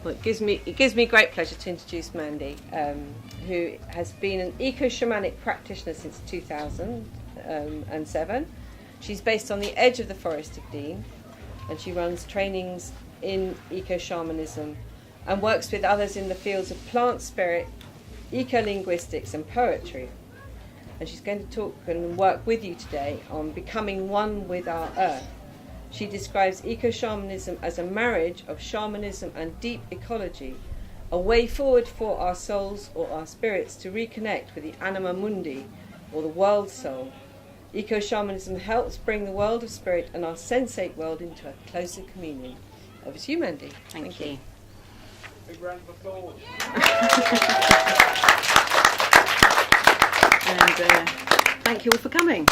Well, it gives me great pleasure to introduce Mandy, who has been an eco-shamanic practitioner since 2007. She's based on the edge of the Forest of Dean, and she runs trainings in eco-shamanism and works with others in the fields of plant spirit, eco-linguistics and poetry. And she's going to talk and work with you today on becoming one with our earth. She describes eco-shamanism as a marriage of shamanism and deep ecology, a way forward for our souls or our spirits to reconnect with the anima mundi, or the world soul. Eco-shamanism helps bring the world of spirit and our sensate world into a closer communion. Over to you, Mandy. Thank you. Big round of applause. And thank you all for coming.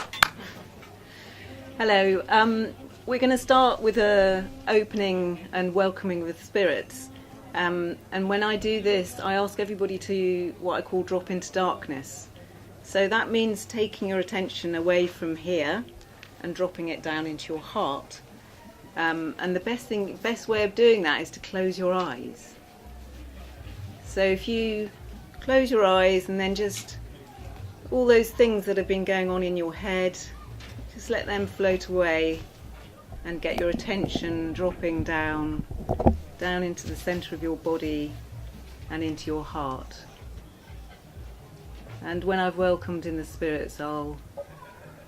Hello. We're going to start with a opening and welcoming with spirits. And when I do this, I ask everybody to what I call drop into darkness. So that means taking your attention away from here and dropping it down into your heart. And the best way of doing that is to close your eyes. So if you close your eyes and then just all those things that have been going on in your head, just let them float away and get your attention dropping down into the centre of your body and into your heart. And when I've welcomed in the spirits, I'll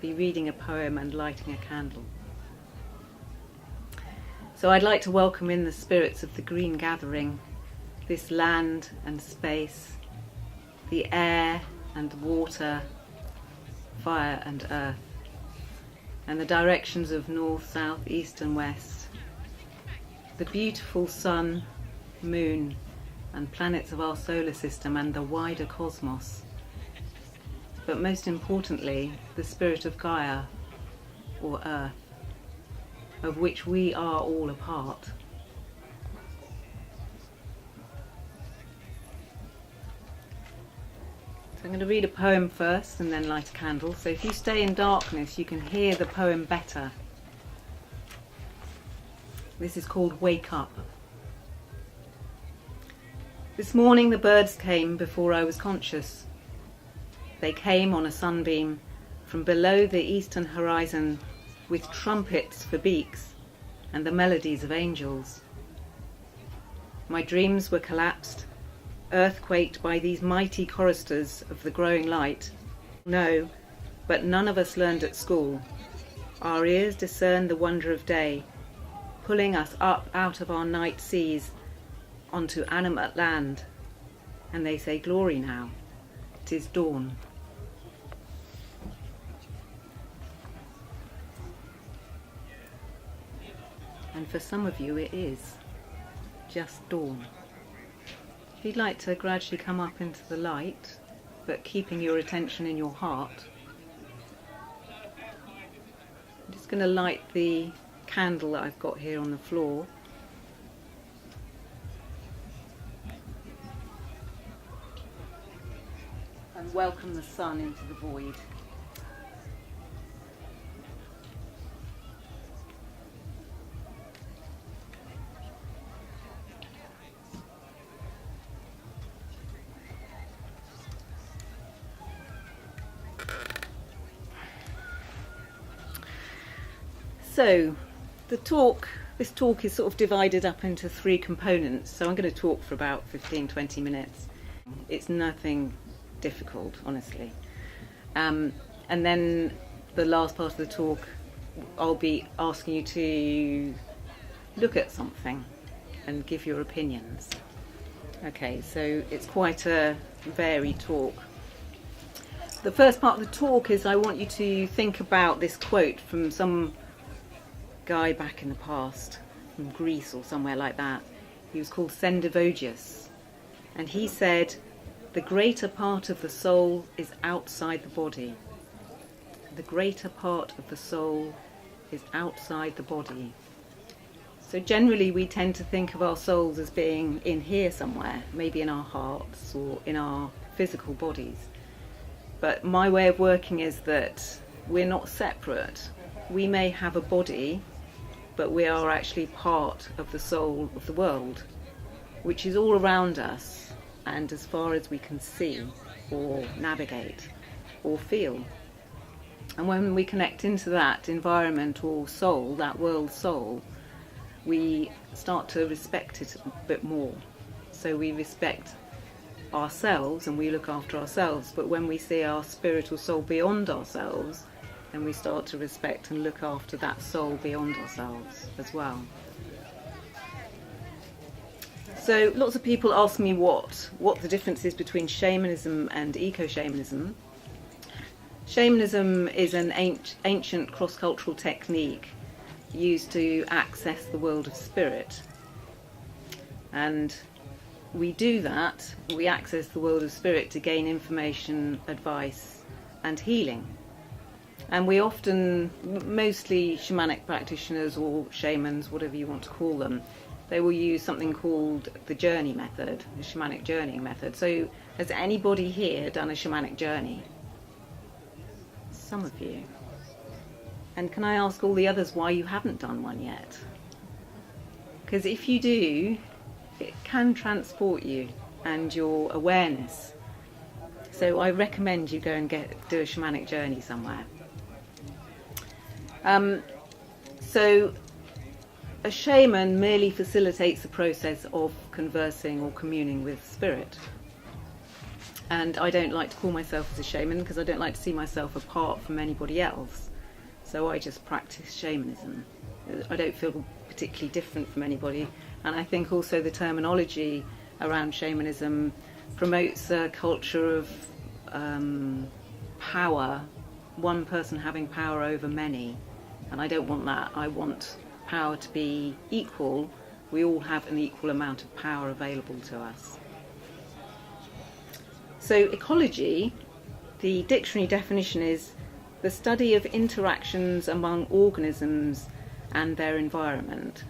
be reading a poem and lighting a candle. So I'd like to welcome in the spirits of the green gathering, this land and space, the air and water, fire and earth, and the directions of north, south, east and west, the beautiful sun, moon and planets of our solar system and the wider cosmos, but most importantly the spirit of Gaia, or earth, of which we are all a part. So I'm going to read a poem first and then light a candle. So if you stay in darkness, you can hear the poem better. This is called Wake Up. This morning the birds came before I was conscious. They came on a sunbeam from below the eastern horizon with trumpets for beaks and the melodies of angels. My dreams were collapsed, earthquaked by these mighty choristers of the growing light. No, but none of us learned at school. Our ears discern the wonder of day, pulling us up out of our night seas onto animate land. And they say, glory now, 'tis dawn. And for some of you it is just dawn. If you'd like to gradually come up into the light, but keeping your attention in your heart, I'm just going to light the candle that I've got here on the floor. And welcome the sun into the void. So, this talk is sort of divided up into three components. So I'm going to talk for about 15-20 minutes. It's nothing difficult, honestly. And then the last part of the talk, I'll be asking you to look at something and give your opinions. Okay, so it's quite a varied talk. The first part of the talk is I want you to think about this quote from some guy back in the past, from Greece or somewhere like that. He was called Sendivogius, and he said, "The greater part of the soul is outside the body. The greater part of the soul is outside the body." So generally we tend to think of our souls as being in here somewhere, maybe in our hearts or in our physical bodies. But my way of working is that we're not separate. We may have a body, but we are actually part of the soul of the world. which is all around us and as far as we can see or navigate or feel. And when we connect into that environment or soul, that world soul, we start to respect it a bit more. So we respect ourselves and we look after ourselves, but when we see our spirit or soul beyond ourselves, then we start to respect and look after that soul beyond ourselves as well. So lots of people ask me what the difference is between shamanism and eco-shamanism. Shamanism is an ancient cross-cultural technique used to access the world of spirit. And we do that, we access the world of spirit to gain information, advice and healing. And we often, mostly shamanic practitioners or shamans, whatever you want to call them, they will use something called the journey method, the shamanic journeying method. So has anybody here done a shamanic journey? Some of you. And can I ask all the others why you haven't done one yet? Because if you do, it can transport you and your awareness. So I recommend you go and do a shamanic journey somewhere. So a shaman merely facilitates the process of conversing or communing with spirit. And I don't like to call myself as a shaman because I don't like to see myself apart from anybody else. So I just practice shamanism. I don't feel particularly different from anybody. And I think also the terminology around shamanism promotes a culture of power, one person having power over many. And I don't want that. I want power to be equal. We all have an equal amount of power available to us. So ecology, the dictionary definition is the study of interactions among organisms and their environment.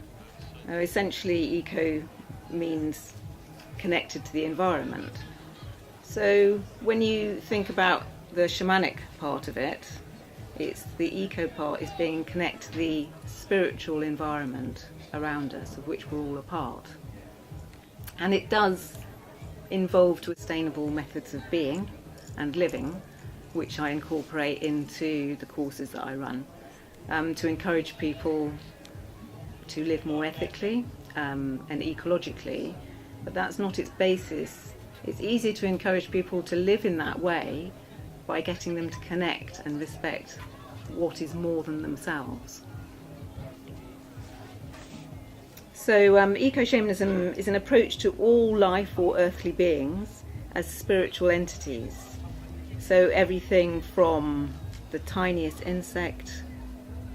Now, essentially, eco means connected to the environment. So when you think about the shamanic part of it, it's the eco part is being connected to the spiritual environment around us, of which we're all a part. And it does involve sustainable methods of being and living, which I incorporate into the courses that I run, to encourage people to live more ethically and ecologically. But that's not its basis. It's easy to encourage people to live in that way by getting them to connect and respect what is more than themselves. So eco-shamanism is an approach to all life or earthly beings as spiritual entities. So everything from the tiniest insect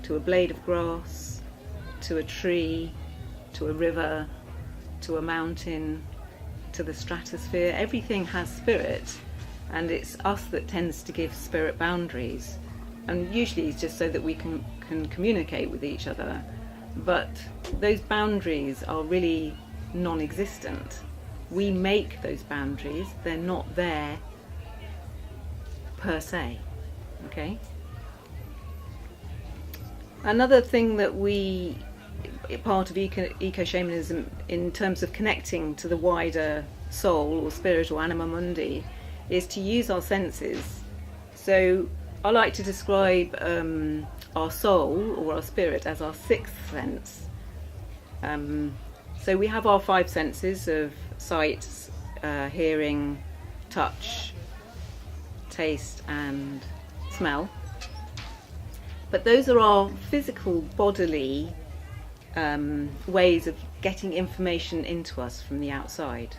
to a blade of grass, to a tree, to a river, to a mountain, to the stratosphere, everything has spirit, and it's us that tends to give spirit boundaries. And usually it's just so that we can communicate with each other. But those boundaries are really non-existent. We make those boundaries, they're not there per se, okay? Another thing that part of eco-shamanism in terms of connecting to the wider soul or spirit or anima mundi is to use our senses. So I like to describe our soul or our spirit as our sixth sense. So we have our five senses of sight, hearing, touch, taste and smell. But those are our physical, bodily ways of getting information into us from the outside.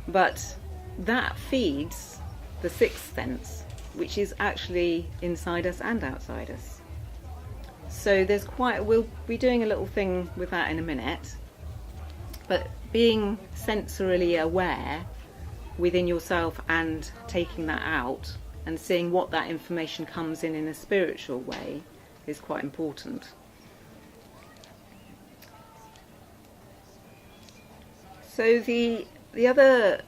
But that feeds the sixth sense, which is actually inside us and outside us. So we'll be doing a little thing with that in a minute, but being sensorily aware within yourself and taking that out and seeing what that information comes in a spiritual way is quite important. So the other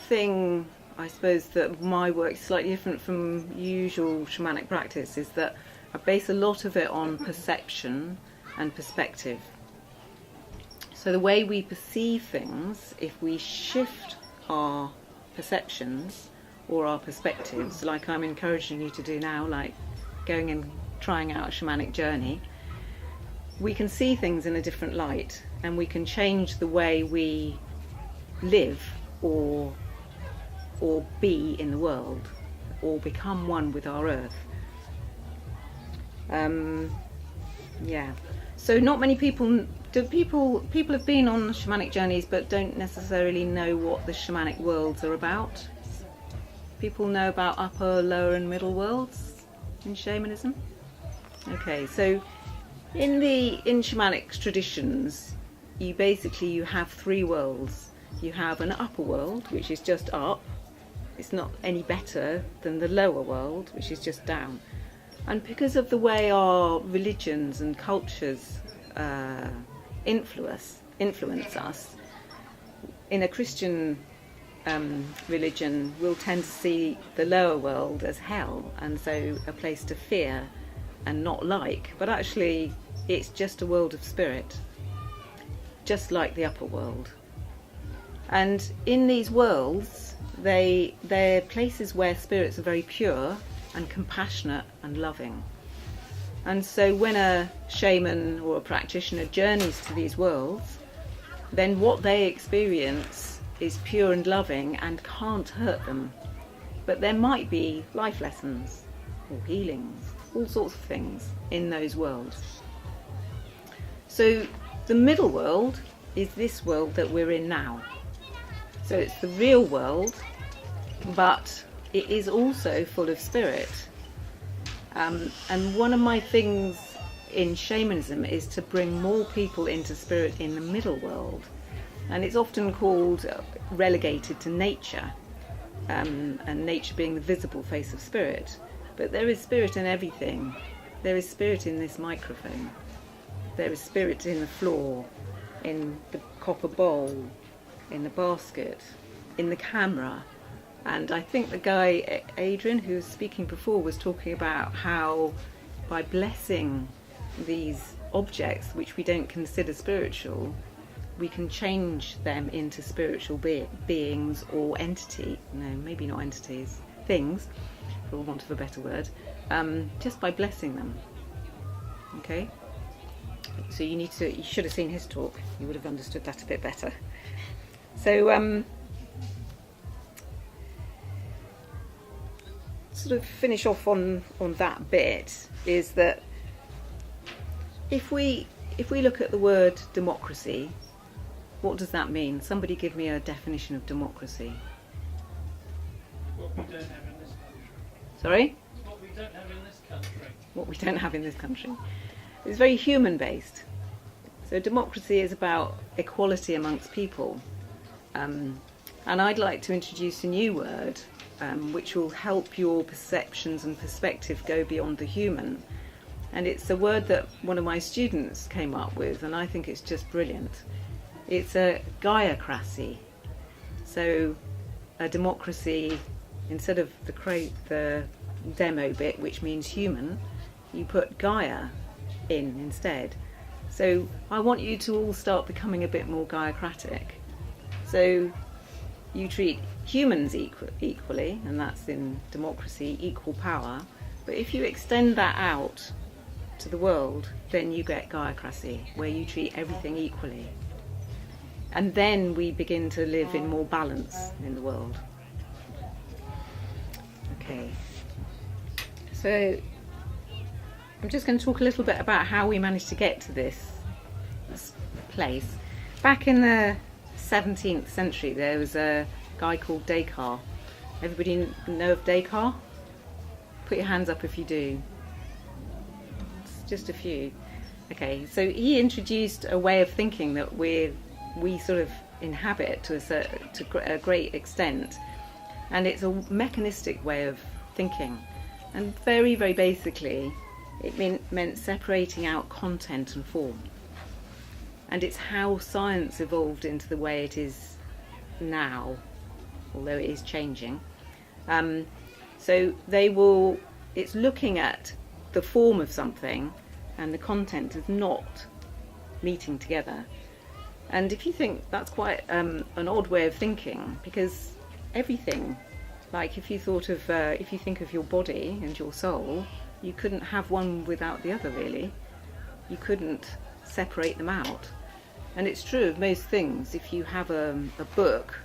thing, I suppose, that my work is slightly different from usual shamanic practice is that I base a lot of it on perception and perspective. So So the way we perceive things, if we shift our perceptions or our perspectives, like I'm encouraging you to do now, like going and trying out a shamanic journey, we can see things in a different light, and we can change the way we live or be in the world, or become one with our earth. So not many people have been on shamanic journeys but don't necessarily know what the shamanic worlds are about. People know about upper, lower and middle worlds in shamanism. Okay, so in shamanic traditions, you have three worlds. You have an upper world, which is just up. It's not any better than the lower world, which is just down. And because of the way our religions and cultures influence us, in a Christian religion, we'll tend to see the lower world as hell, and so a place to fear and not like. But actually, it's just a world of spirit, just like the upper world. And in these worlds, they're places where spirits are very pure and compassionate and loving. And so when a shaman or a practitioner journeys to these worlds, then what they experience is pure and loving and can't hurt them. But there might be life lessons or healings, all sorts of things in those worlds. So the middle world is this world that we're in now. So it's the real world, but it is also full of spirit. And one of my things in shamanism is to bring more people into spirit in the middle world. And it's often called relegated to nature, and nature being the visible face of spirit. But there is spirit in everything. There is spirit in this microphone. There is spirit in the floor, in the copper bowl, in the basket, in the camera. And I think the guy, Adrian, who was speaking before, was talking about how by blessing these objects, which we don't consider spiritual, we can change them into spiritual beings or maybe not entities, things, for want of a better word, just by blessing them. Okay? So you should have seen his talk. You would have understood that a bit better. So, sort of finish off on that bit is that if we look at the word democracy, what does that mean? Somebody give me a definition of democracy. What we don't have in this country. Sorry? What we don't have in this country. What we don't have in this country. It's very human based. So democracy is about equality amongst people. And I'd like to introduce a new word which will help your perceptions and perspective go beyond the human. And it's a word that one of my students came up with, and I think it's just brilliant. It's a Gaia-cracy. So a democracy, instead of the demo bit, which means human, you put Gaia in instead. So I want you to all start becoming a bit more Gaia-cratic. So you treat humans equally, and that's in democracy, equal power. But if you extend that out to the world, then you get Gaia-cracy, where you treat everything equally. And then we begin to live in more balance in the world. Okay. So I'm just going to talk a little bit about how we managed to get to this place. Back in the 17th century, there was a guy called Descartes. Everybody know of Descartes? Put your hands up if you do. It's just a few. Okay, so he introduced a way of thinking that we sort of inhabit to a great extent, and it's a mechanistic way of thinking. And very, very basically, it meant separating out content and form. And it's how science evolved into the way it is now, although it is changing. So it's looking at the form of something and the content is not meeting together. And if you think that's quite an odd way of thinking, because everything, like if you think of your body and your soul, you couldn't have one without the other, really. You couldn't separate them out. And it's true of most things. If you have a book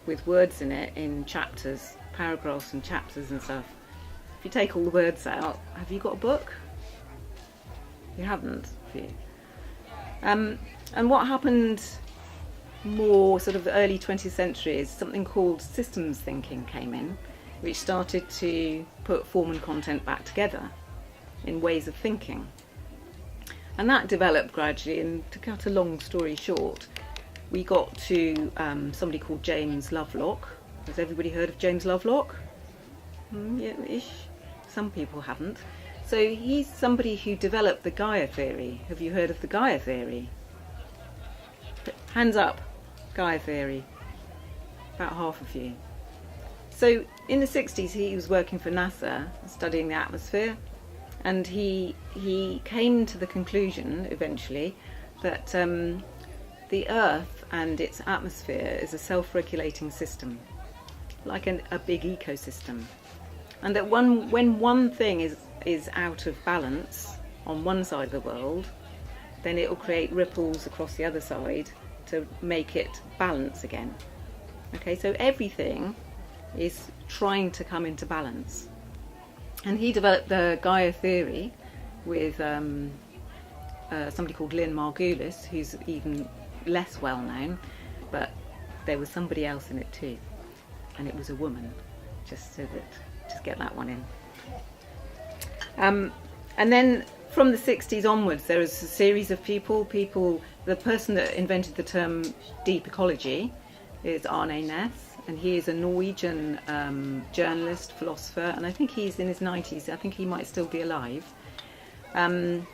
with words in it, in chapters, paragraphs and chapters and stuff, if you take all the words out, have you got a book? You haven't, have you? And what happened more sort of the early 20th century is something called systems thinking came in, which started to put form and content back together in ways of thinking. And that developed gradually, and to cut a long story short, we got to somebody called James Lovelock. Has everybody heard of James Lovelock? Yeah-ish. Some people haven't. So he's somebody who developed the Gaia theory. Have you heard of the Gaia theory? Hands up, Gaia theory. About half of you. So in the 60s he was working for NASA, studying the atmosphere, and he came to the conclusion eventually that the Earth and its atmosphere is a self-regulating system, like a big ecosystem, and that when one thing is out of balance on one side of the world, then it will create ripples across the other side to make it balance again. Okay, so everything is trying to come into balance. And he developed the Gaia theory with somebody called Lynn Margulis, who's even less well known, but there was somebody else in it too, and it was a woman, just get that one in. And then from the 60s onwards, there was a series of people. The person that invented the term deep ecology is Arne Næss, and he is a Norwegian journalist, philosopher, and I think he's in his 90s. I think he might still be alive. And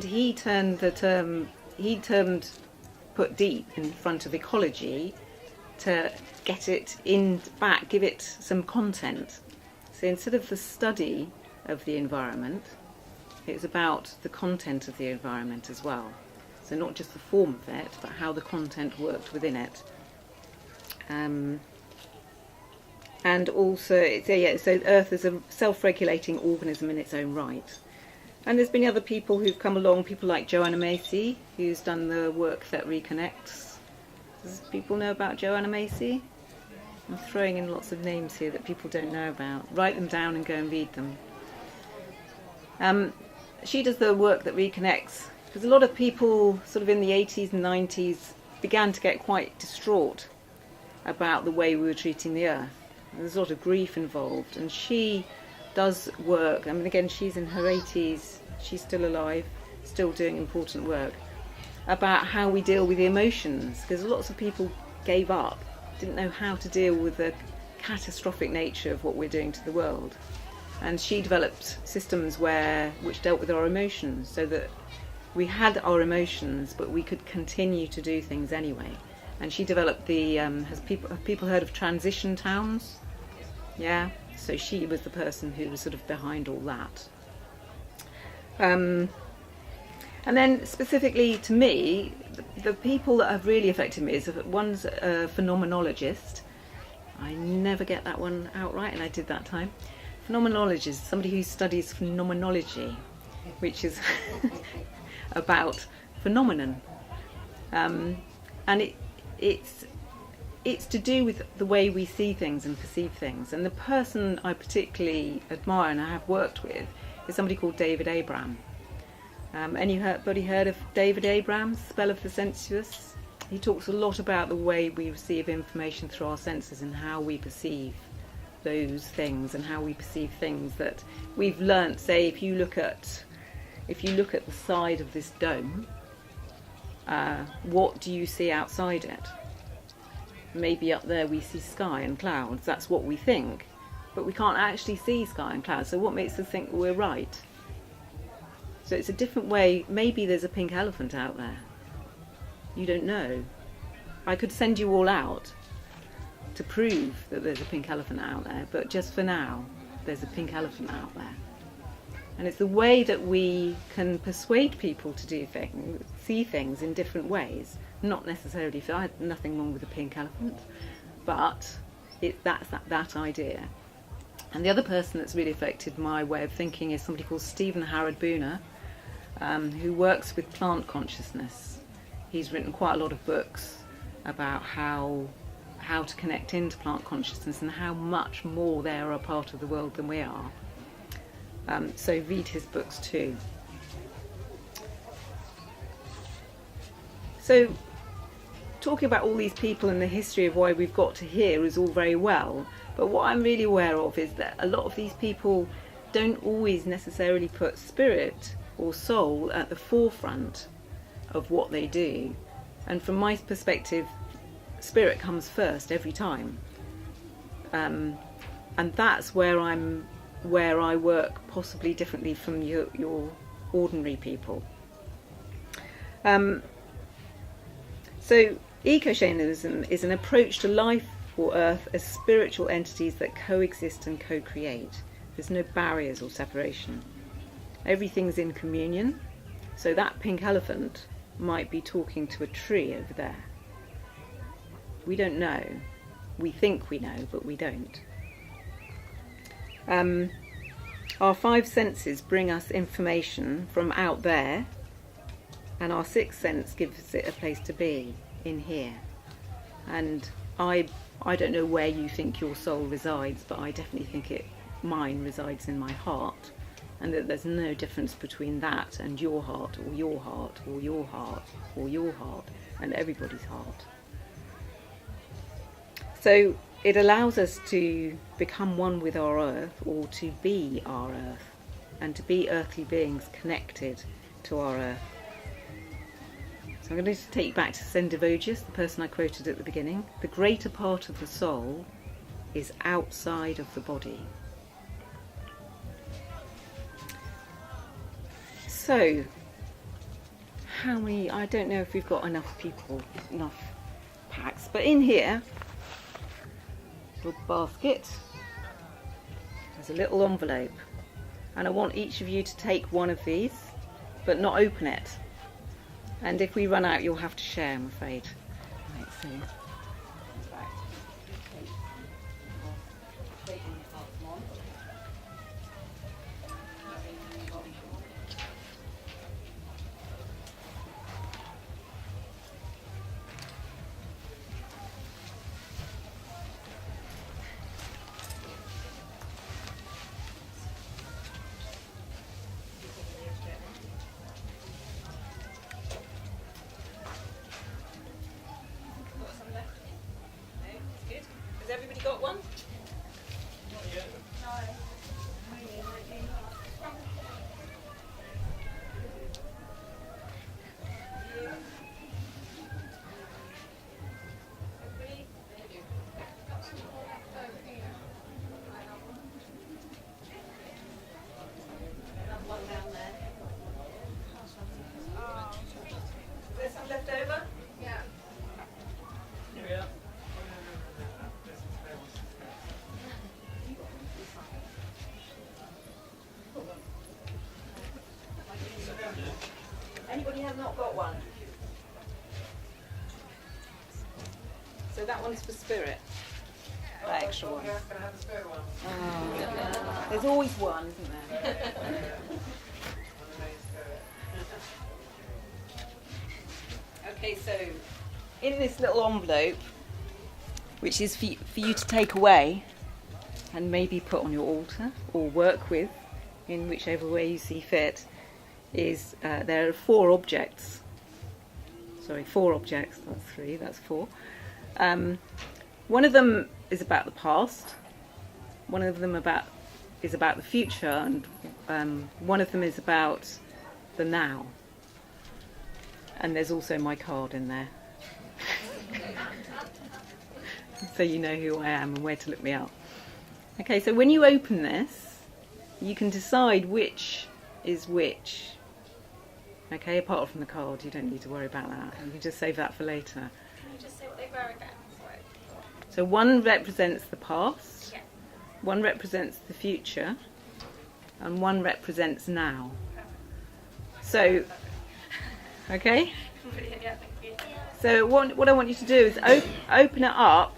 he termed put deep in front of ecology to get it in back, give it some content. So instead of the study of the environment, it's about the content of the environment as well. So not just the form of it, but how the content worked within it. And also, so Earth is a self-regulating organism in its own right. And there's been other people who've come along, people like Joanna Macy, who's done the work that reconnects. Does people know about Joanna Macy? I'm throwing in lots of names here that people don't know about. Write them down and go and read them. She does the work that reconnects, because a lot of people sort of in the 80s and 90s began to get quite distraught about the way we were treating the Earth. There's a lot of grief involved, and she does work. I mean, again, she's in her 80s, she's still alive, still doing important work, about how we deal with the emotions, because lots of people gave up, didn't know how to deal with the catastrophic nature of what we're doing to the world. And she developed systems which dealt with our emotions, so that we had our emotions, but we could continue to do things anyway. And she developed have people heard of transition towns? Yeah, so she was the person who was sort of behind all that. And then specifically to me, the people that have really affected me is one's a phenomenologist. I never get that one out right, and I did that time. Phenomenologist, somebody who studies phenomenology, which is about phenomenon. And it's to do with the way we see things and perceive things. And the person I particularly admire and I have worked with is somebody called David Abram. Anybody heard of David Abram's Spell of the Sensuous? He talks a lot about the way we receive information through our senses and how we perceive those things and how we perceive things that we've learnt. Say, if you look at the side of this dome, what do you see outside it? Maybe up there we see sky and clouds. That's what we think, but we can't actually see sky and clouds. So what makes us think we're right? So it's a different way. Maybe there's a pink elephant out there. You don't know. I could send you all out to prove that there's a pink elephant out there, but just for now, there's a pink elephant out there. And it's the way that we can persuade people to do things, see things in different ways, not necessarily. I had nothing wrong with the pink elephant, but that's that idea. And the other person that's really affected my way of thinking is somebody called Stephen Howard Booner, who works with plant consciousness. He's written quite a lot of books about how to connect into plant consciousness and how much more they're a part of the world than we are. So read his books too. So talking about all these people and the history of why we've got to here is all very well, but what I'm really aware of is that a lot of these people don't always necessarily put spirit or soul at the forefront of what they do. And from my perspective, spirit comes first every time. And that's where I work possibly differently from your ordinary people. So eco-Shamanism is an approach to life or earth as spiritual entities that coexist and co-create. There's no barriers or separation. Everything's in communion. So that pink elephant might be talking to a tree over there. We don't know. We think we know, but we don't. Our five senses bring us information from out there, and our sixth sense gives it a place to be, in here. And I don't know where you think your soul resides, but I definitely think mine resides in my heart, and that there's no difference between that and your heart, or your heart, or your heart, or your heart, and everybody's heart. So it allows us to become one with our earth, or to be our earth, and to be earthly beings connected to our earth. So I'm going to take you back to Sendivogius, the person I quoted at the beginning. The greater part of the soul is outside of the body. So, how many, I don't know if we've got enough people, enough packs, but in here, little basket, there's a little envelope, and I want each of you to take one of these, but not open it. And if we run out, you'll have to share, I'm afraid. Right, so. Has everybody got one? Not yet. One down there. Is there some left over? Yeah. Yeah. Anybody has not got one? So that one's for spirit. That extra one. Can I have the spare one? Oh, there's always one, isn't there? Okay, so in this little envelope, which is for you to take away and maybe put on your altar or work with in whichever way you see fit, is there are four objects. Sorry, four objects, that's three, that's four. One of them is about the past, one of them is about the future, and one of them is about the now. And there's also my card in there. So you know who I am and where to look me up. Okay, so when you open this, you can decide which is which. Okay, apart from the card, you don't need to worry about that. You can just save that for later. Can you just say what they were again? Sorry. So one represents the past, Yeah. one represents the future, and one represents now. So, okay? Brilliant, yeah, thank you. So what I want you to do is open it up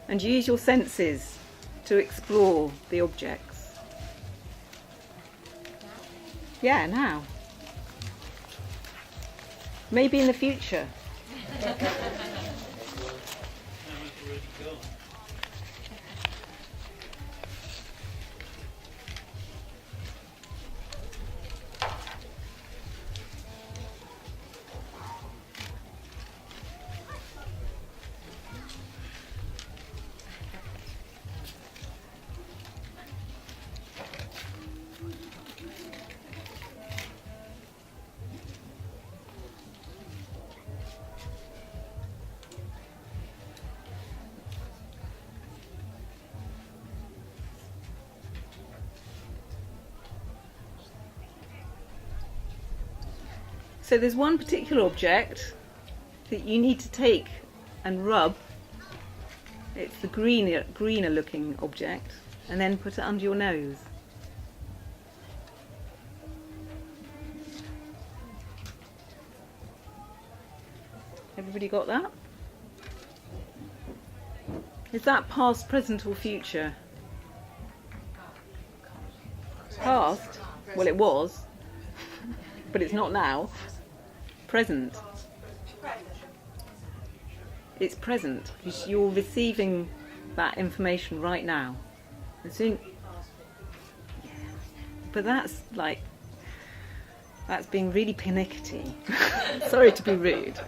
and use your senses to explore the objects. Yeah, now. Maybe in the future. That was already gone. So there's one particular object that you need to take and rub. It's the greener looking object, and then put it under your nose. Everybody got that? Is that past, present or future? Past? Well, it was, but it's not now. Present. It's present because you're receiving that information right now. And soon, but that's being really pernickety. Sorry to be rude.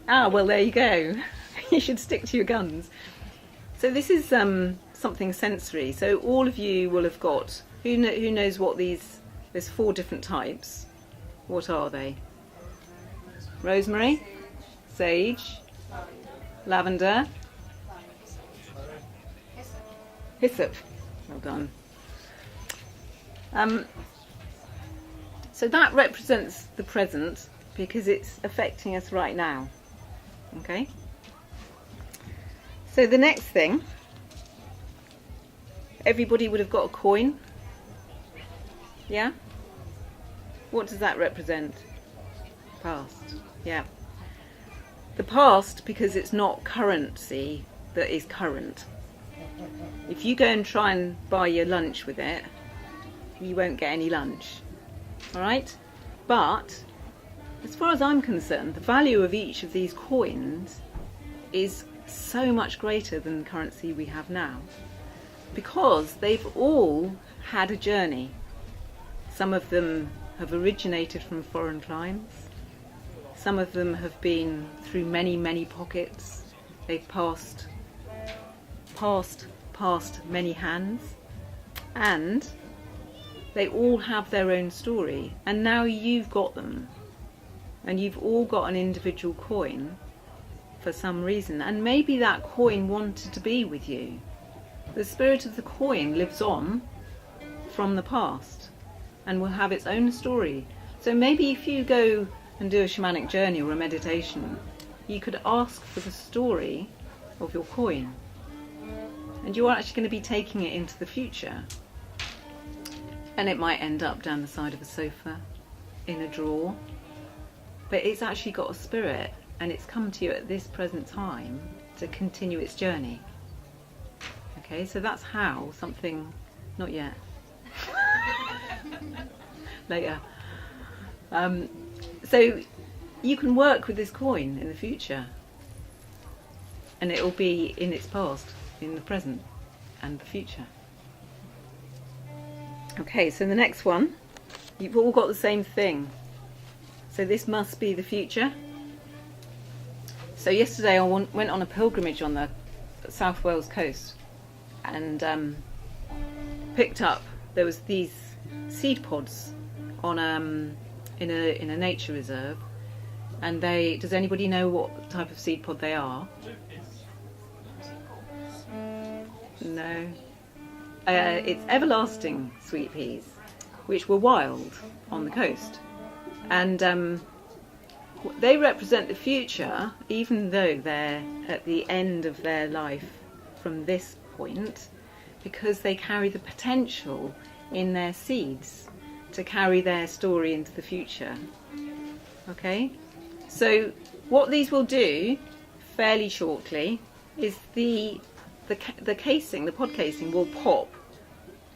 Ah, well, there you go. You should stick to your guns. So this is something sensory. So all of you will have got. Who knows what these? There's 4 different types. What are they? Rosemary, sage, lavender, hyssop. Well done. So that represents the present because it's affecting us right now. Okay? So the next thing, everybody would have got a coin. Yeah? What does that represent? Past. Yeah. The past, because it's not currency that is current. If you go and try and buy your lunch with it, you won't get any lunch. Alright? But, as far as I'm concerned, the value of each of these coins is so much greater than the currency we have now. Because they've all had a journey. Some of them have originated from foreign climes. Some of them have been through many, many pockets. They've passed many hands. And they all have their own story. And now you've got them. And you've all got an individual coin for some reason. And maybe that coin wanted to be with you. The spirit of the coin lives on from the past and will have its own story. So maybe if you go and do a shamanic journey or a meditation, you could ask for the story of your coin. And you're actually going to be taking it into the future. And it might end up down the side of a sofa, in a drawer. But it's actually got a spirit, and it's come to you at this present time to continue its journey. Okay, so that's how something... Not yet. Later. So you can work with this coin in the future, and it will be in its past, in the present, and the future. Okay, so the next one, you've all got the same thing. So this must be the future. So yesterday I went on a pilgrimage on the South Wales coast, and picked up, there was these seed pods on in a nature reserve, and does anybody know what type of seed pod they are? No. It's everlasting sweet peas, which were wild on the coast, and they represent the future, even though they're at the end of their life from this point, because they carry the potential in their seeds to carry their story into the future. Okay, so what these will do fairly shortly is the casing, the pod casing will pop,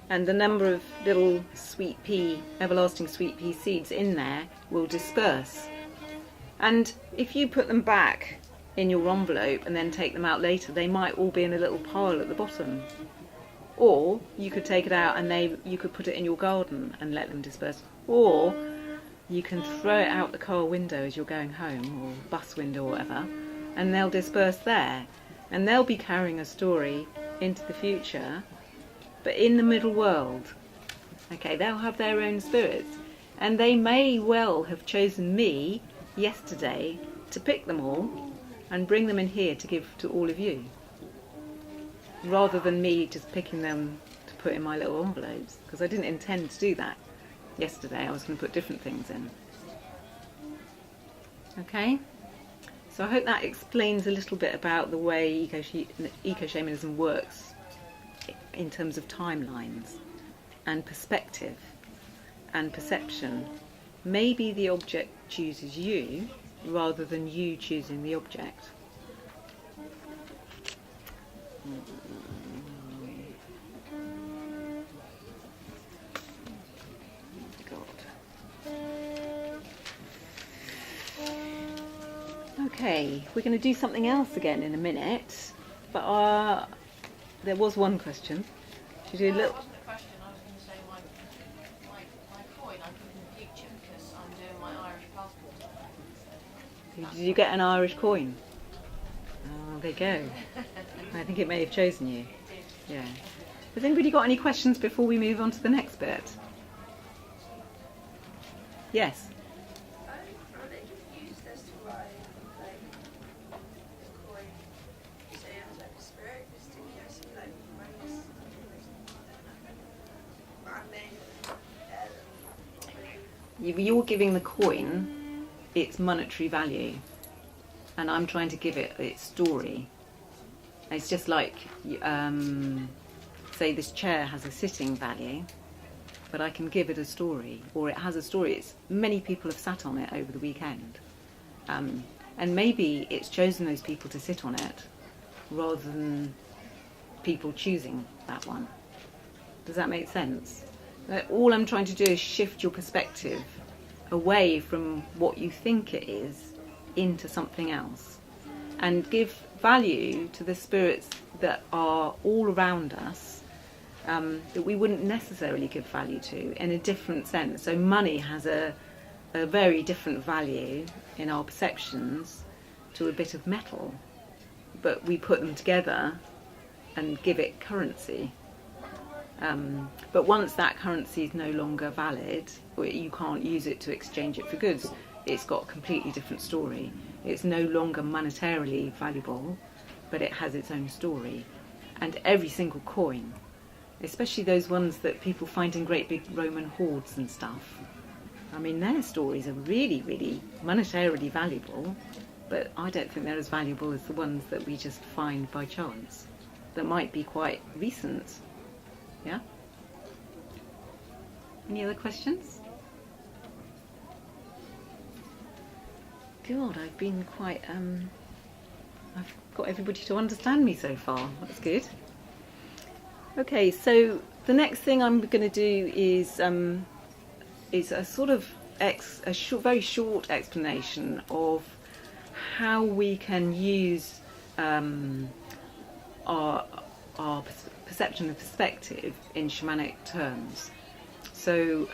and the number of little sweet pea, everlasting sweet pea seeds in there will disperse. And if you put them back in your envelope and then take them out later, they might all be in a little pile at the bottom. Or you could take it out and you could put it in your garden and let them disperse. Or you can throw it out the car window as you're going home, or bus window or whatever, and they'll disperse there. And they'll be carrying a story into the future, but in the middle world. Okay, they'll have their own spirits. And they may well have chosen me yesterday to pick them all and bring them in here to give to all of you, rather than me just picking them to put in my little envelopes, because I didn't intend to do that yesterday. I was going to put different things in. Okay, so I hope that explains a little bit about the way eco-shamanism works in terms of timelines and perspective and perception. Maybe the object chooses you rather than you choosing the object. Okay, we're going to do something else again in a minute, but there was one question. Should we do a little... That wasn't a question, I was going to say my coin I put in the future because I'm doing my Irish passport. Did you get an Irish coin? Oh, there you go. I think it may have chosen you. Yeah. Has anybody got any questions before we move on to the next bit? Yes? Are they just used as to write, like, the coin, say it has like a spirit, just to I see like minus, and then, You're giving the coin its monetary value, and I'm trying to give it its story. It's just like, say this chair has a sitting value, but I can give it a story, or it has a story. Many people have sat on it over the weekend, and maybe it's chosen those people to sit on it rather than people choosing that one. Does that make sense? All I'm trying to do is shift your perspective away from what you think it is into something else, and give value to the spirits that are all around us, that we wouldn't necessarily give value to, in a different sense. So money has a very different value in our perceptions to a bit of metal, but we put them together and give it currency. But once that currency is no longer valid, you can't use it to exchange it for goods. It's got a completely different story. It's no longer monetarily valuable, but it has its own story. And every single coin, especially those ones that people find in great big Roman hoards and stuff, I mean, their stories are really, really monetarily valuable, but I don't think they're as valuable as the ones that we just find by chance, that might be quite recent. Yeah? Any other questions? God, I've been quite, I've got everybody to understand me so far. That's good. Okay, so the next thing I'm going to do is a sort of very short explanation of how we can use our perception and perspective in shamanic terms. So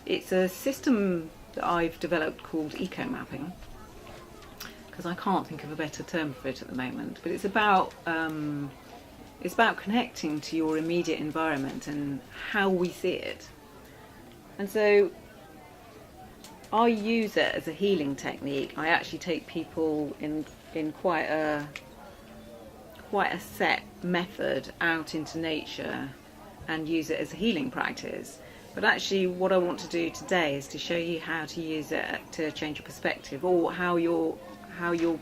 it's a system that I've developed called eco-mapping, because I can't think of a better term for it at the moment, but it's about connecting to your immediate environment and how we see it. And so I use it as a healing technique. I actually take people in quite a set method out into nature and use it as a healing practice. But actually what I want to do today is to show you how to use it to change your perspective, or how your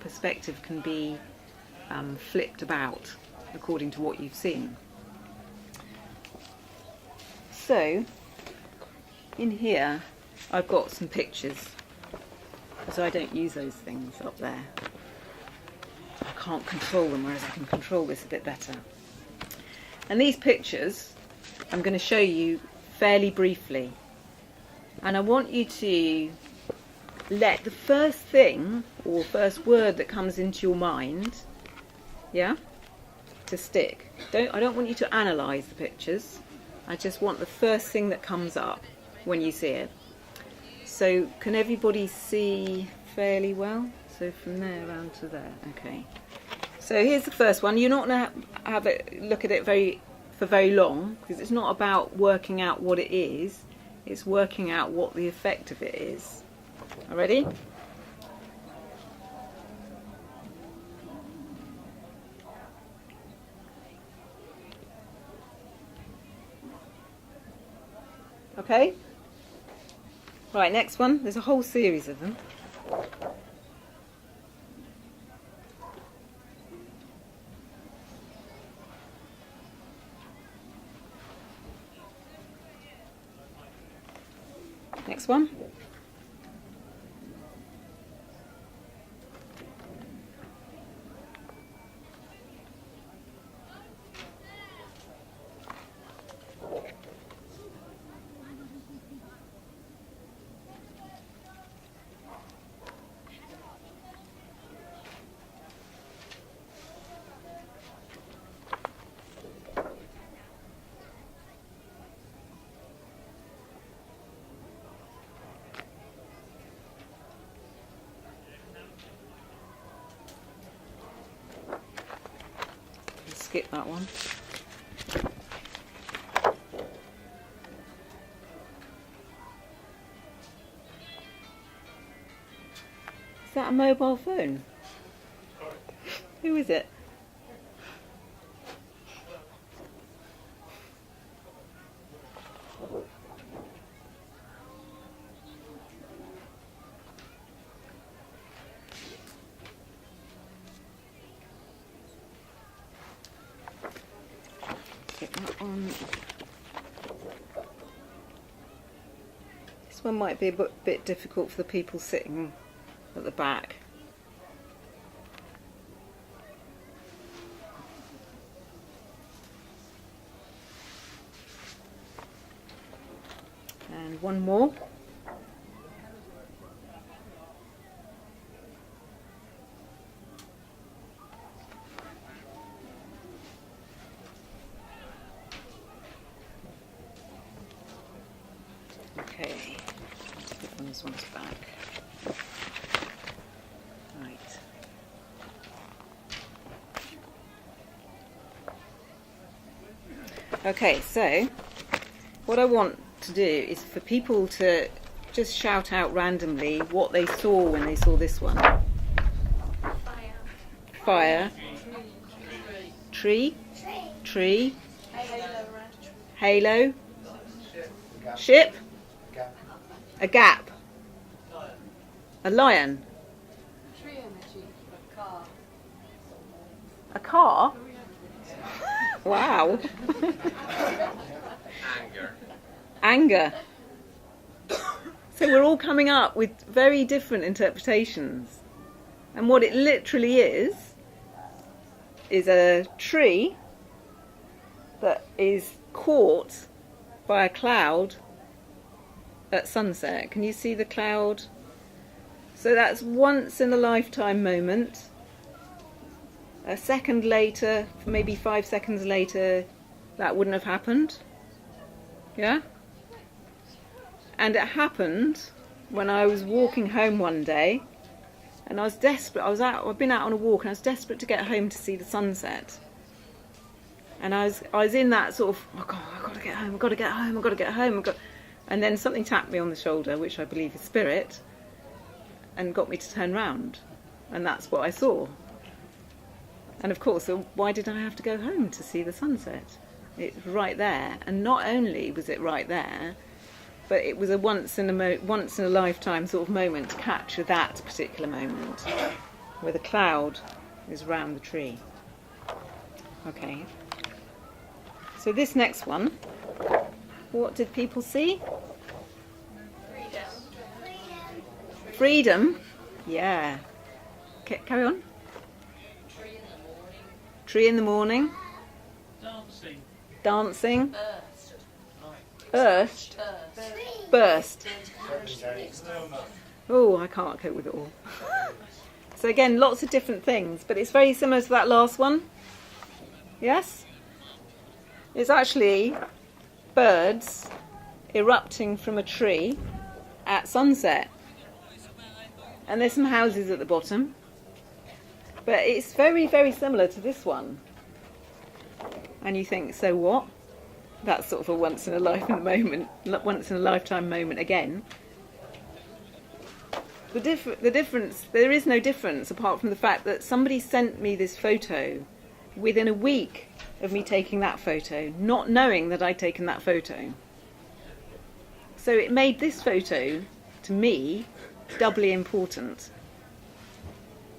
perspective can be flipped about according to what you've seen. So in here I've got some pictures because I don't use those things up there. I can't control them, whereas I can control this a bit better. And these pictures I'm going to show you fairly briefly. And I want you to let the first thing or first word that comes into your mind, yeah, to stick. I don't want you to analyse the pictures. I just want the first thing that comes up when you see it. So can everybody see fairly well? So from there around to there. Okay. So here's the first one. You're not going to have it look at it for very long, because it's not about working out what it is. It's working out what the effect of it is. All ready? Okay. Right, next one. There's a whole series of them. Next one. Skip that one. Is that a mobile phone? Who is it? This one might be a bit difficult for the people sitting at the back. And one more. Okay, this one's back. Right. Okay, so what I want to do is for people to just shout out randomly what they saw when they saw this one. Fire. Tree. Tree. Halo. Ship. A gap. A lion. A car. Wow. Anger. So we're all coming up with very different interpretations. And what it literally is a tree that is caught by a cloud at sunset. Can you see the cloud? So that's once in a lifetime moment. A second later, maybe 5 seconds later, that wouldn't have happened. Yeah? And it happened when I was walking home one day, and I was desperate. I'd been out on a walk, and I was desperate to get home to see the sunset. And I was in that sort of, oh God, I've got to get home, I've got to get home, I've got to get home. And then something tapped me on the shoulder, which I believe is spirit, and got me to turn round. And that's what I saw. And of course, so why did I have to go home to see the sunset? It's right there. And not only was it right there, but it was a once in a lifetime sort of moment to capture that particular moment, where the cloud is round the tree. Okay. So this next one, what did people see? Freedom. Yeah. Carry on. Tree in the morning. Dancing. Dancing. Burst. Burst. Oh, I can't cope with it all. So again, lots of different things, but it's very similar to that last one. Yes? It's actually birds erupting from a tree at sunset. And there's some houses at the bottom. But it's very, very similar to this one. And you think, so what? That's sort of a once in a lifetime moment again. The difference, there is no difference apart from the fact that somebody sent me this photo within a week of me taking that photo, not knowing that I'd taken that photo. So it made this photo, to me, doubly important.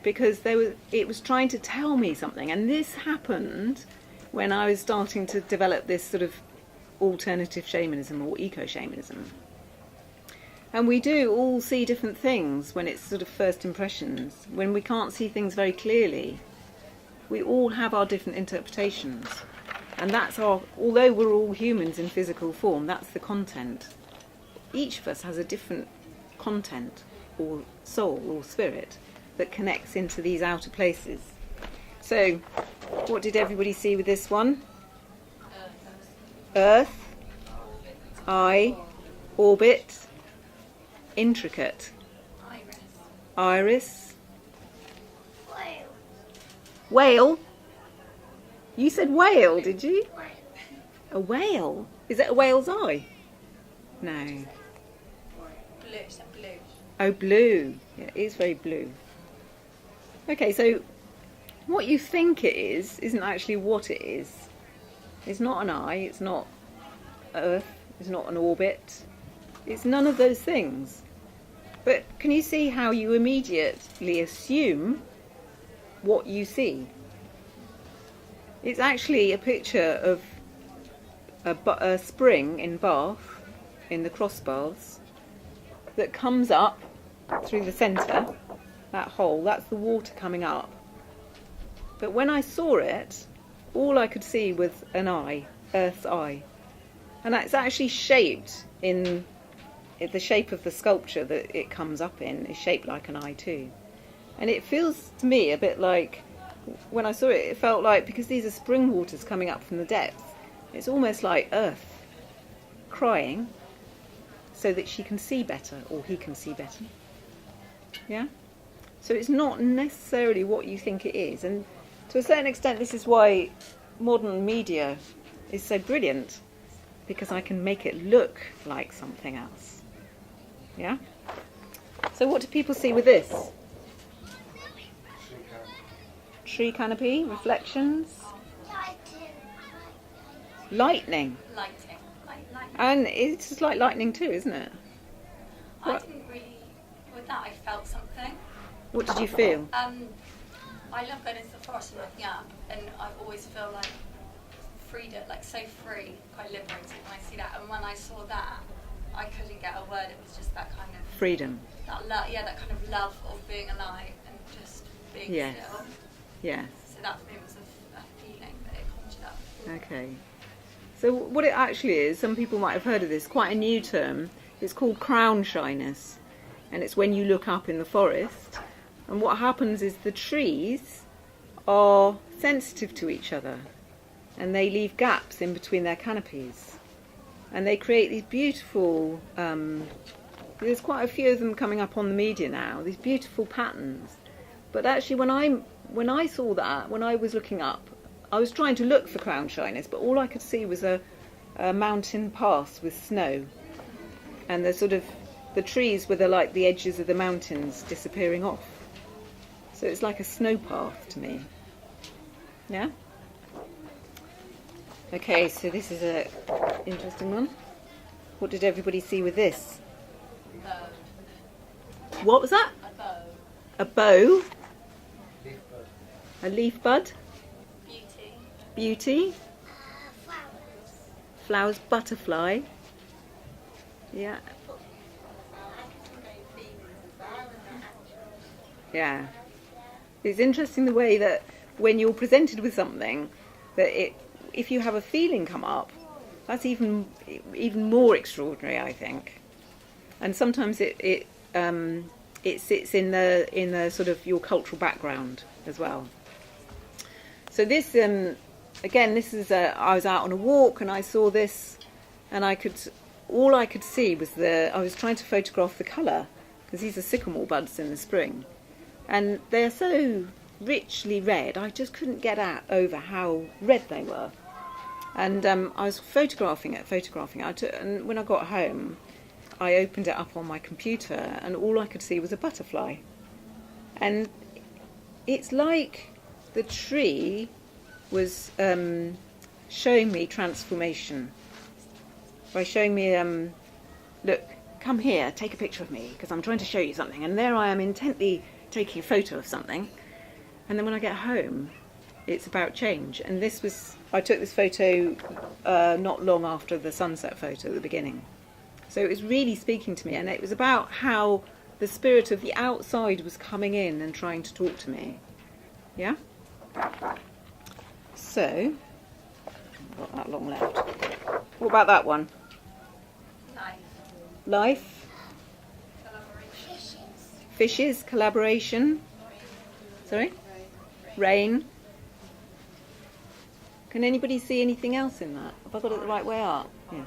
Because it was trying to tell me something. And this happened when I was starting to develop this sort of alternative shamanism or eco-shamanism. And we do all see different things when it's sort of first impressions, when we can't see things very clearly. We all have our different interpretations. And although we're all humans in physical form, that's the content. Each of us has a different content, or soul, or spirit, that connects into these outer places. So, what did everybody see with this one? Earth, eye, orbit, intricate, iris, whale. You said whale, did you? A whale? Is that a whale's eye? No. Blue, it's a blue. Oh, blue. Yeah, it is very blue. Okay, so what you think it is isn't actually what it is. It's not an eye, it's not Earth, it's not an orbit. It's none of those things. But can you see how you immediately assume what you see? It's actually a picture of a spring in Bath, in the crossbars, that comes up through the centre, that hole, that's the water coming up. But when I saw it, all I could see was an eye, Earth's eye. And it's actually shaped in the shape of the sculpture that it comes up in, is shaped like an eye too. And it feels to me a bit like, when I saw it, it felt like, because these are spring waters coming up from the depths, it's almost like Earth crying so that she can see better, or he can see better. Yeah? So it's not necessarily what you think it is. And to a certain extent, this is why modern media is so brilliant, because I can make it look like something else. Yeah? So what do people see with this? Tree canopy, reflections, lightning. Lighting. And it's just like lightning too, isn't it? I What? didn't really, with that I felt something. What did you feel? I love going into the forest and looking up, and I always feel like freedom, like so free, quite liberated when I see that. And when I saw that, I couldn't get a word. It was just that kind of Freedom. that that kind of love of being alive and just being Yes. still. Yes. So that for me was a feeling that it conjured up. Okay. So what it actually is, some people might have heard of this, quite a new term. It's called crown shyness. And it's when you look up in the forest, and what happens is the trees are sensitive to each other, and they leave gaps in between their canopies. And they create these beautiful, there's quite a few of them coming up on the media now, these beautiful patterns. But actually when I saw that, when I was looking up, I was trying to look for crown shyness, but all I could see was a mountain pass with snow. And the trees were like the edges of the mountains disappearing off. So it's like a snow path to me. Yeah? Okay, so this is a interesting one. What did everybody see with this? What was that? A bow. A leaf bud. Beauty. Beauty. Flowers. Butterfly. Yeah. Yeah. It's interesting the way that when you're presented with something, if you have a feeling come up, that's even more extraordinary, I think. And sometimes it sits in the sort of your cultural background as well. So this again, this is I was out on a walk and I saw this, and all I could see was I was trying to photograph the colour, because these are sycamore buds in the spring, and they're so richly red. I just couldn't get over how red they were, and I was photographing it. And when I got home, I opened it up on my computer, and all I could see was a butterfly, and it's like the tree was showing me transformation by showing me, look, come here, take a picture of me, because I'm trying to show you something. And there I am intently taking a photo of something. And then when I get home, it's about change. And I took this photo not long after the sunset photo at the beginning. So it was really speaking to me. And it was about how the spirit of the outside was coming in and trying to talk to me. Yeah? So, I've got that long left. What about that one? Life. Collaboration. Fishes, collaboration. Sorry? Rain. Can anybody see anything else in that? Have I got it the right way up? Yeah.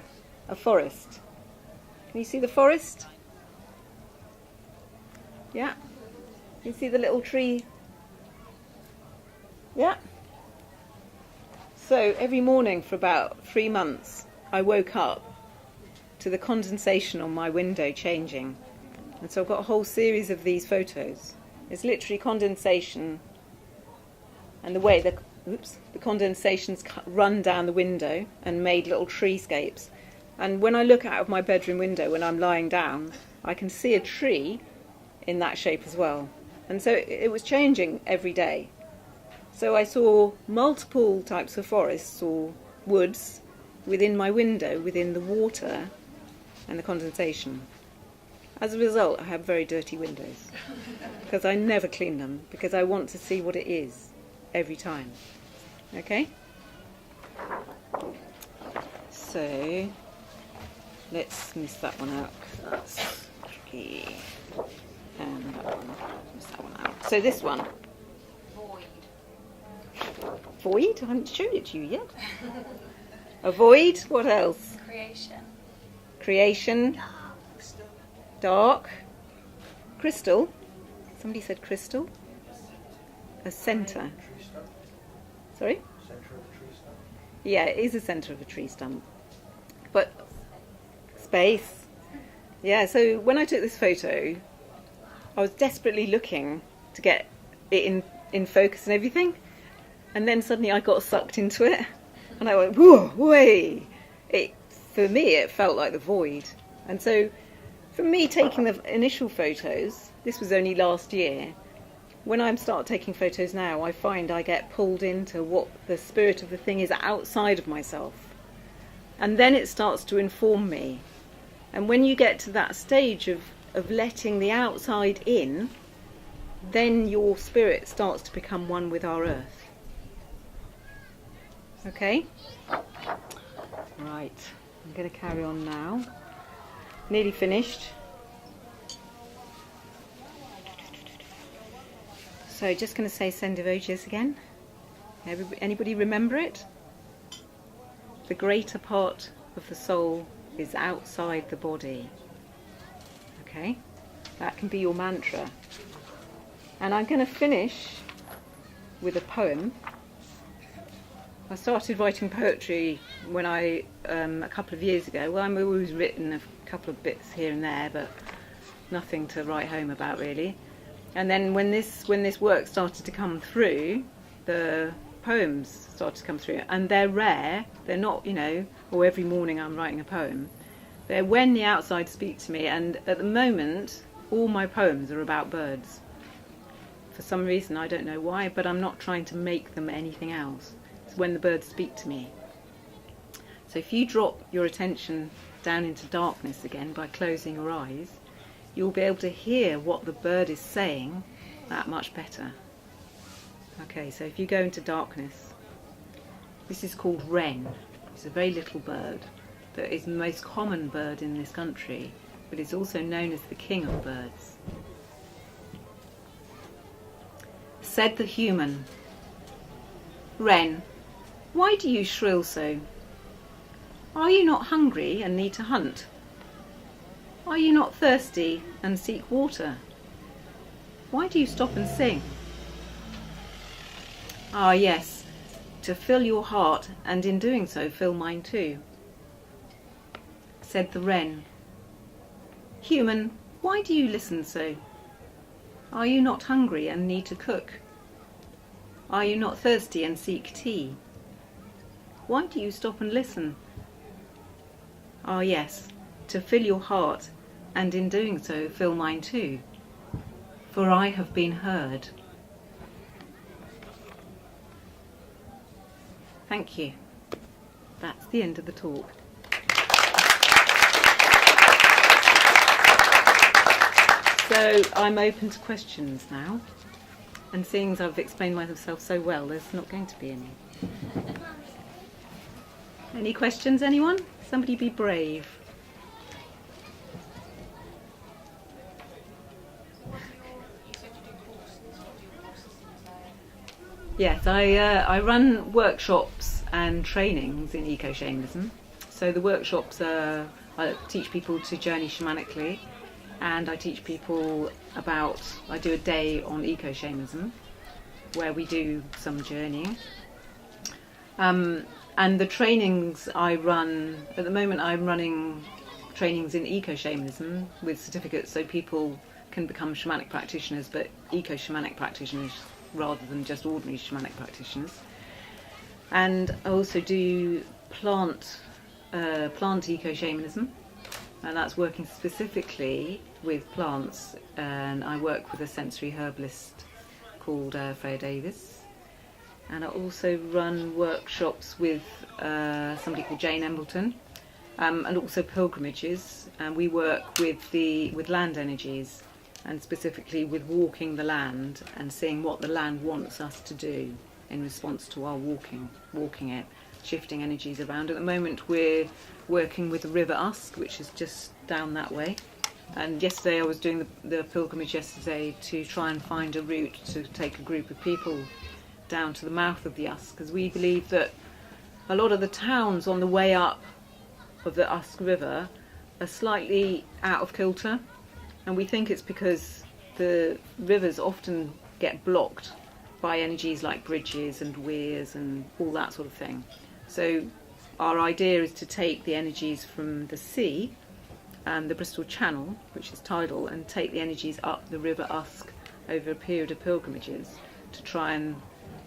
A forest. Can you see the forest? Yeah. Can you see the little tree? Yeah. So every morning for about 3 months, I woke up to the condensation on my window changing. And so I've got a whole series of these photos. It's literally condensation, and the way the condensation's run down the window and made little treescapes. And when I look out of my bedroom window when I'm lying down, I can see a tree in that shape as well. And so it was changing every day. So I saw multiple types of forests or woods within my window, within the water and the condensation. As a result, I have very dirty windows because I never clean them, because I want to see what it is every time. Okay? So let's miss that one out, 'cause that's tricky. And that one, miss that one out. So this one. Void? I haven't shown it to you yet. A void. What else? Creation. Dark. Crystal. Somebody said crystal. A centre. Sorry? Centre of a tree stump. Yeah, it is a centre of a tree stump. But space. Yeah, so when I took this photo, I was desperately looking to get it in focus and everything. And then suddenly I got sucked into it. And I went, whoa, way. For me, it felt like the void. And so, for me taking the initial photos, this was only last year, when I start taking photos now, I find I get pulled into what the spirit of the thing is outside of myself. And then it starts to inform me. And when you get to that stage of letting the outside in, then your spirit starts to become one with our earth. Okay? Right, I'm going to carry on now. Nearly finished. So just going to say Sendivogius again. Anybody remember it? The greater part of the soul is outside the body. Okay? That can be your mantra. And I'm going to finish with a poem. I started writing poetry when a couple of years ago. Well, I've always written a couple of bits here and there, but nothing to write home about really. And then when this work started to come through, the poems started to come through, and they're rare. They're not, or every morning I'm writing a poem. They're when the outside speaks to me, and at the moment, all my poems are about birds. For some reason, I don't know why, but I'm not trying to make them anything else. It's when the birds speak to me. So if you drop your attention down into darkness again by closing your eyes, you'll be able to hear what the bird is saying that much better. Okay, so if you go into darkness, this is called wren. It's a very little bird that is the most common bird in this country, but it's also known as the king of birds. Said the human, "Wren, why do you shrill so? Are you not hungry and need to hunt? Are you not thirsty and seek water? Why do you stop and sing?" "Ah, yes, to fill your heart, and in doing so fill mine too." Said the wren, "Human, why do you listen so? Are you not hungry and need to cook? Are you not thirsty and seek tea? Why do you stop and listen?" "Ah, yes, to fill your heart, and in doing so fill mine too, for I have been heard." Thank you. That's the end of the talk. So I'm open to questions now, and seeing as I've explained myself so well, there's not going to be any. Any questions, anyone? Somebody be brave. You said you do courses. What do your courses entail? Yes, I run workshops and trainings in eco-shamanism. So the workshops are, I teach people to journey shamanically, and I teach people I do a day on eco-shamanism where we do some journeying. And the trainings I run, at the moment I'm running trainings in eco-shamanism with certificates so people can become shamanic practitioners, but eco-shamanic practitioners rather than just ordinary shamanic practitioners. And I also do plant eco-shamanism, and that's working specifically with plants, and I work with a sensory herbalist called Freya Davis. And I also run workshops with somebody called Jane Embleton, and also pilgrimages, and we work with land energies, and specifically with walking the land and seeing what the land wants us to do in response to our walking it, shifting energies around. At the moment we're working with the River Usk, which is just down that way, and yesterday I was doing the pilgrimage yesterday to try and find a route to take a group of people down to the mouth of the Usk, because we believe that a lot of the towns on the way up of the Usk River are slightly out of kilter, and we think it's because the rivers often get blocked by energies like bridges and weirs and all that sort of thing. So our idea is to take the energies from the sea and the Bristol Channel, which is tidal, and take the energies up the River Usk over a period of pilgrimages to try and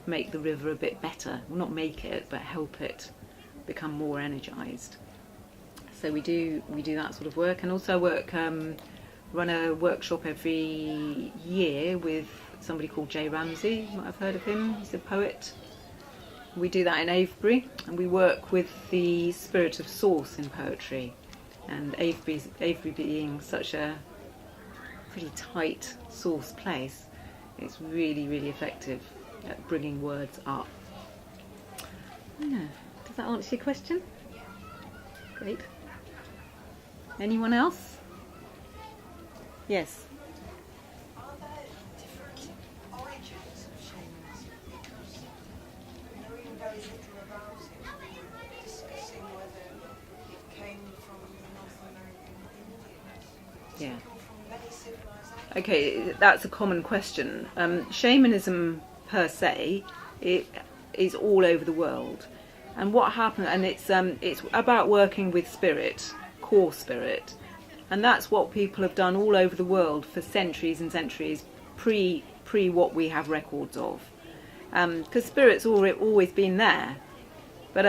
make the river a bit better. Well, not make it, but help it become more energised. So we do that sort of work, and also run a workshop every year with somebody called Jay Ramsey. You might have heard of him. He's a poet. We do that in Avebury, and we work with the spirit of source in poetry. And Avebury being such a pretty tight source place, it's really, really effective at bringing words up. Yeah. Does that answer your question? Great. Anyone else? Yes. Are there different origins of shamanism? Because knowing very little about it, we're discussing whether it came from the North American Indians. Does Yeah. it come from many civilizations? Okay, that's a common question. Shamanism per se, it is all over the world, and what happened, and it's about working with spirit, core spirit, and that's what people have done all over the world for centuries and centuries, pre what we have records of, because spirit's always been there. But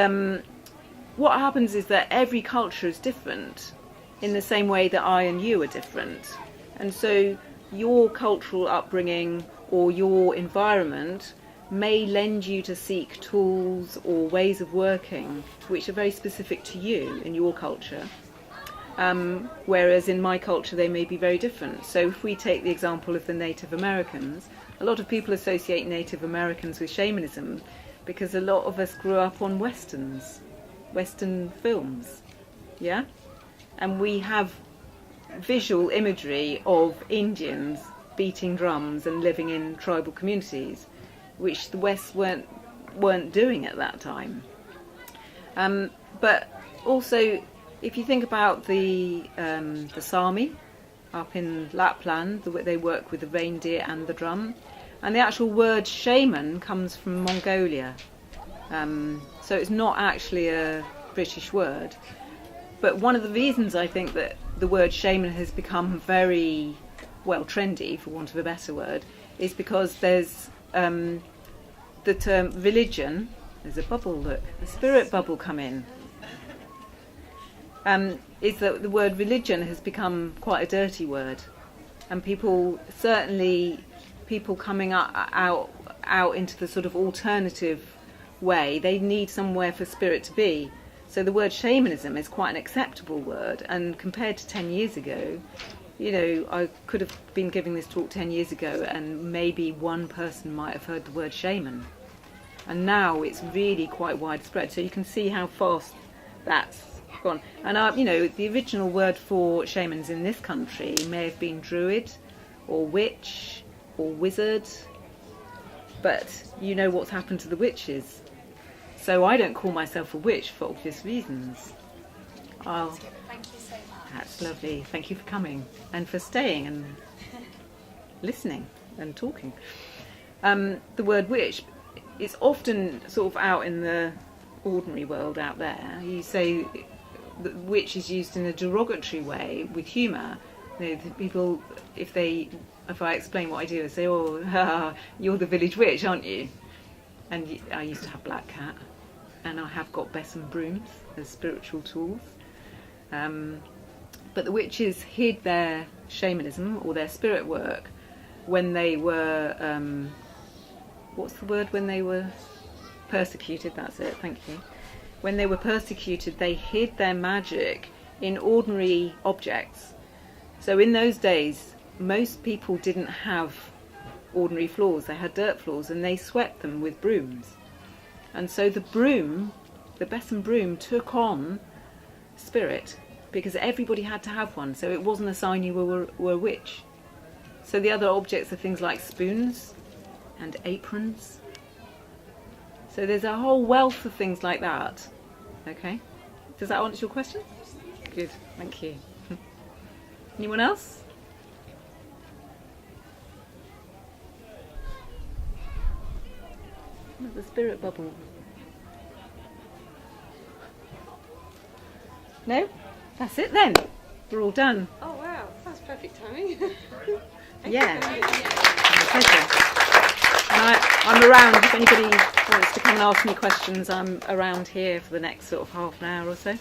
what happens is that every culture is different, in the same way that I and you are different, and so your cultural upbringing or your environment may lend you to seek tools or ways of working which are very specific to you in your culture. whereas in my culture they may be very different. So if we take the example of the Native Americans, a lot of people associate Native Americans with shamanism because a lot of us grew up on Western films, yeah? And we have visual imagery of Indians beating drums and living in tribal communities, which the West weren't doing at that time. But also, if you think about the Sami up in Lapland, they work with the reindeer and the drum, and the actual word shaman comes from Mongolia. So it's not actually a British word. But one of the reasons I think that the word shaman has become very, well, trendy, for want of a better word, is because there's the term religion. There's a bubble, look, a spirit bubble come in. Is that the word religion has become quite a dirty word, and people coming out into the sort of alternative way, they need somewhere for spirit to be. So the word shamanism is quite an acceptable word, and compared to 10 years ago, you know, I could have been giving this talk 10 years ago and maybe one person might have heard the word shaman. And now it's really quite widespread, so you can see how fast that's gone. And, you know, the original word for shamans in this country may have been druid or witch or wizard, but you know what's happened to the witches. So I don't call myself a witch for obvious reasons. Thank you so much. That's lovely. Thank you for coming and for staying and listening and talking. The word witch, it's often sort of out in the ordinary world out there. You say that witch is used in a derogatory way with humour. You know, the people, if I explain what I do, they say, "Oh, you're the village witch, aren't you?" And I used to have black cat, and I have got besom brooms as spiritual tools. But the witches hid their shamanism or their spirit work when they were, what's the word, when they were persecuted, that's it, thank you. When they were persecuted, they hid their magic in ordinary objects. So in those days, most people didn't have ordinary floors, they had dirt floors, and they swept them with brooms. And so the broom, the besom broom, took on spirit, because everybody had to have one, so it wasn't a sign you were a witch. So the other objects are things like spoons and aprons. So there's a whole wealth of things like that. Okay? Does that answer your question? Good, thank you. Anyone else? The spirit bubble. No? That's it then. We're all done. Oh wow, that's perfect timing. Yeah. My pleasure. And I'm around if anybody wants to come and ask me questions. I'm around here for the next sort of half an hour or so.